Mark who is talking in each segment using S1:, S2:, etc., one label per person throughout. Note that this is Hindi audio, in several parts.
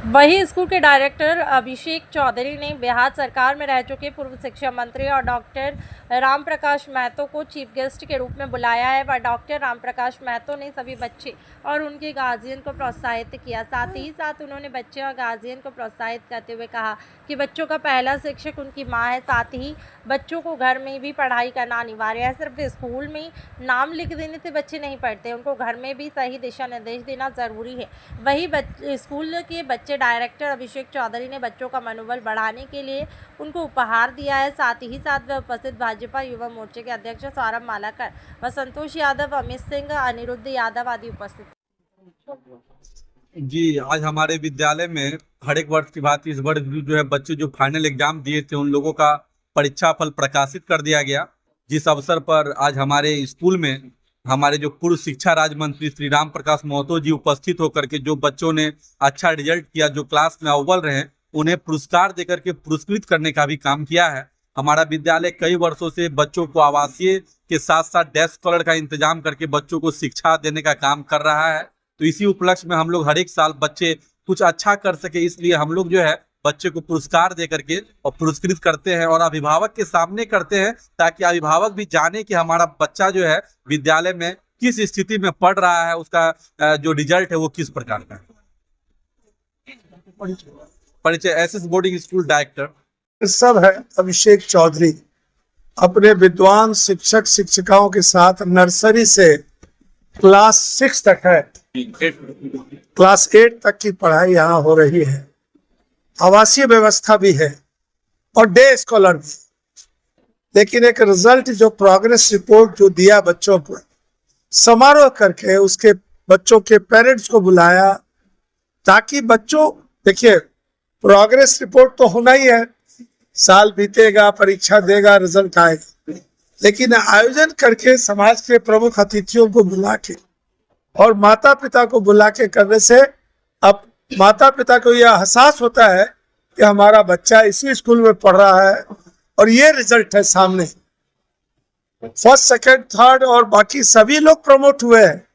S1: वहीं स्कूल के डायरेक्टर अभिषेक चौधरी ने बिहार सरकार में रह चुके पूर्व शिक्षा मंत्री और डॉक्टर रामप्रकाश महतो को चीफ गेस्ट के रूप में बुलाया है। वह डॉक्टर रामप्रकाश महतो ने सभी बच्चे और उनके गार्जियन को प्रोत्साहित किया। साथ ही साथ उन्होंने बच्चे और गार्जियन को प्रोत्साहित करते हुए कहा कि बच्चों का पहला शिक्षक उनकी माँ है। साथ ही बच्चों को घर में भी पढ़ाई करना अनिवार्य है। सिर्फ स्कूल में नाम लिख देने से बच्चे नहीं पढ़ते, उनको घर में भी सही दिशा निर्देश देना ज़रूरी है। वहीं स्कूल के बच्चे डायरेक्टर अभिषेक चौधरी ने बच्चों का मनोबल बढ़ाने के लिए उनको उपहार दिया है। साथ ही साथ वे उपस्थित भाजपा युवा मोर्चे के अध्यक्ष सौरभ मालाकर व संतोष यादव, अमित सिंह, अनिरुद्ध यादव आदि उपस्थित।
S2: जी, आज हमारे विद्यालय में हर एक वर्ष की बात इस वर्ष भी जो है बच्चे जो फाइनल एग्जाम दिए थे उन लोगों का परीक्षा फल प्रकाशित कर दिया गया। जिस अवसर पर आज हमारे स्कूल में हमारे जो पूर्व शिक्षा राज्य मंत्री श्री राम प्रकाश महतो जी उपस्थित होकर के जो बच्चों ने अच्छा रिजल्ट किया, जो क्लास में अव्वल रहे, उन्हें पुरस्कार देकर के पुरस्कृत करने का भी काम किया है। हमारा विद्यालय कई वर्षों से बच्चों को आवासीय के साथ साथ डेस्क स्कॉलर का इंतजाम करके बच्चों को शिक्षा देने का काम कर रहा है। तो इसी उपलक्ष्य में हम लोग हर एक साल बच्चे कुछ अच्छा कर सके, इसलिए हम लोग जो है बच्चे को पुरस्कार दे करके और पुरस्कृत करते हैं और अभिभावक के सामने करते हैं, ताकि अभिभावक भी जाने कि हमारा बच्चा जो है विद्यालय में किस स्थिति में पढ़ रहा है, उसका जो रिजल्ट है वो किस प्रकार का है। परिचय एसएस बोर्डिंग स्कूल डायरेक्टर
S3: सब है अभिषेक चौधरी। अपने विद्वान शिक्षक शिक्षिकाओं के साथ नर्सरी से क्लास 6 तक है, क्लास 8 तक की पढ़ाई यहाँ हो रही है। आवासीय व्यवस्था भी है और डे स्कॉलर भी। लेकिन एक रिजल्ट जो प्रोग्रेस रिपोर्ट जो दिया बच्चों पर, समारोह करके उसके बच्चों के पेरेंट्स को बुलाया, ताकि बच्चों देखिए प्रोग्रेस रिपोर्ट तो होना ही है, साल बीतेगा, परीक्षा देगा, रिजल्ट आएगा, लेकिन आयोजन करके समाज के प्रमुख अतिथियों को बुला के और माता पिता को बुला के करने से अब माता पिता को यह एहसास होता है कि हमारा बच्चा इसी स्कूल में पढ़ रहा है और ये रिजल्ट है सामने। फर्स्ट, सेकंड, थर्ड और बाकी सभी लोग प्रमोट हुए हैं,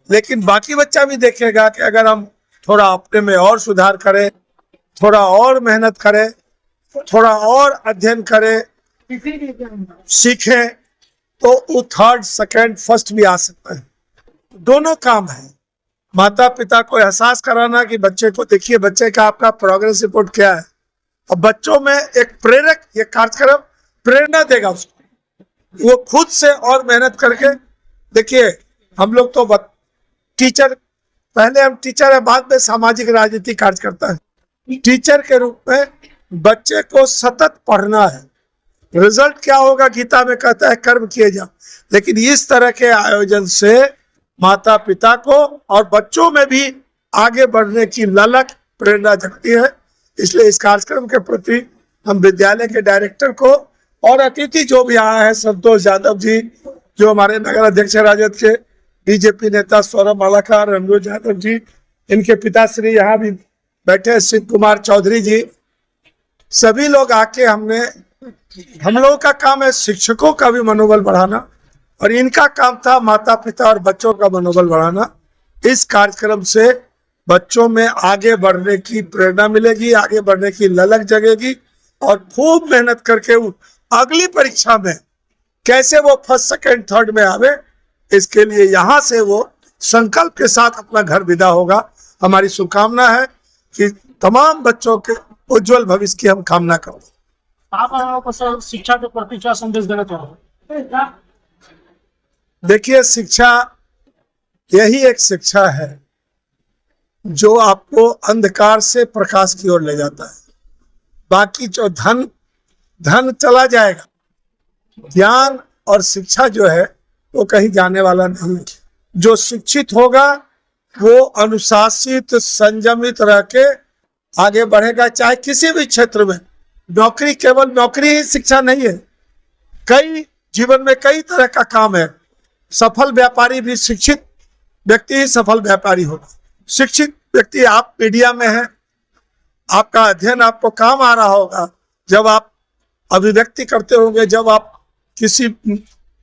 S3: लेकिन बाकी बच्चा भी देखेगा कि अगर हम थोड़ा अपने में और सुधार करें, थोड़ा और मेहनत करें, थोड़ा और अध्ययन करें, सीखें, तो वो थर्ड, सेकंड, फर्स्ट भी आ सकता है। दोनों काम है। माता पिता को एहसास कराना कि बच्चे को देखिए बच्चे का आपका प्रोग्रेस रिपोर्ट क्या है, और बच्चों में एक प्रेरक ये कार्यक्रम प्रेरणा देगा उसको, वो खुद से और मेहनत करके। देखिए हम लोग तो टीचर, पहले हम टीचर है, बाद में सामाजिक राजनीति कार्य करता है। टीचर के रूप में बच्चे को सतत पढ़ना है। रिजल्ट क्या होगा, गीता में कहता है कर्म किए जाओ, लेकिन इस तरह के आयोजन से माता पिता को और बच्चों में भी आगे बढ़ने की ललक प्रेरणा जगती है। इसलिए इस कार्यक्रम के प्रति हम विद्यालय के डायरेक्टर को और अतिथि जो भी आया है, संतोष यादव जी जो हमारे नगर अध्यक्ष राजद के, बीजेपी नेता सौरभ मालाकर, अनिरुद्ध यादव जी, इनके पिताश्री यहाँ भी बैठे शिव कुमार चौधरी जी, सभी लोग आके हम लोगों का काम है शिक्षकों का भी मनोबल बढ़ाना, और इनका काम था माता पिता और बच्चों का मनोबल बढ़ाना। इस कार्यक्रम से बच्चों में आगे बढ़ने की प्रेरणा मिलेगी, आगे बढ़ने की ललक जगेगी, और खूब मेहनत करके अगली परीक्षा में कैसे वो फर्स्ट, सेकंड, थर्ड में आवे, इसके लिए यहाँ से वो संकल्प के साथ अपना घर विदा होगा। हमारी शुभकामना है कि तमाम बच्चों के उज्जवल भविष्य की हम कामना करते हैं।
S4: आप शिक्षा के प्रति क्या संदेश देना चाहोगे?
S3: देखिए शिक्षा यही एक शिक्षा है जो आपको अंधकार से प्रकाश की ओर ले जाता है। बाकी जो धन चला जाएगा, ज्ञान और शिक्षा जो है वो कहीं जाने वाला नहीं है। जो शिक्षित होगा वो अनुशासित, संयमित रह के आगे बढ़ेगा, चाहे किसी भी क्षेत्र में। नौकरी केवल नौकरी ही शिक्षा नहीं है, कई जीवन में कई तरह का काम है। सफल व्यापारी भी शिक्षित व्यक्ति ही सफल व्यापारी होगा। शिक्षित व्यक्ति, आप मीडिया में हैं, आपका अध्ययन आपको काम आ रहा होगा, जब आप अभिव्यक्ति करते होंगे, जब आप किसी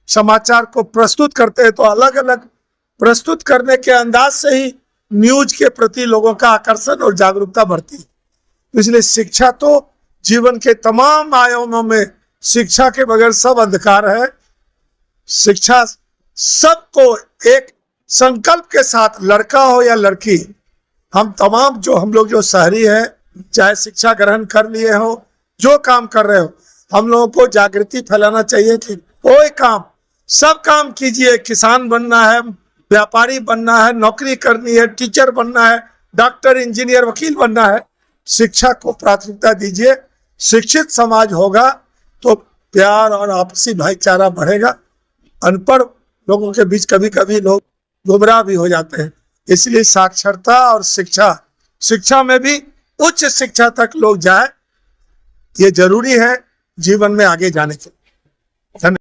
S3: समाचार को प्रस्तुत करते हैं तो अलग अलग प्रस्तुत करने के अंदाज से ही न्यूज के प्रति लोगों का आकर्षण और जागरूकता बढ़ती है। इसलिए शिक्षा तो जीवन के तमाम आयामों में, शिक्षा के बगैर सब अंधकार है। शिक्षा सबको एक संकल्प के साथ, लड़का हो या लड़की, हम तमाम हम लोग जो शहरी है, चाहे शिक्षा ग्रहण कर लिए हो, जो काम कर रहे हो, हम लोगों को जागृति फैलाना चाहिए कि कोई काम, सब काम कीजिए। किसान बनना है, व्यापारी बनना है, नौकरी करनी है, टीचर बनना है, डॉक्टर, इंजीनियर, वकील बनना है, शिक्षा को प्राथमिकता दीजिए। शिक्षित समाज होगा तो प्यार और आपसी भाईचारा बढ़ेगा। अनपढ़ लोगों के बीच कभी कभी लोग गुमराह भी हो जाते हैं। इसलिए साक्षरता और शिक्षा में भी उच्च शिक्षा तक लोग जाए, ये जरूरी है जीवन में आगे जाने के लिए। धन्यवाद।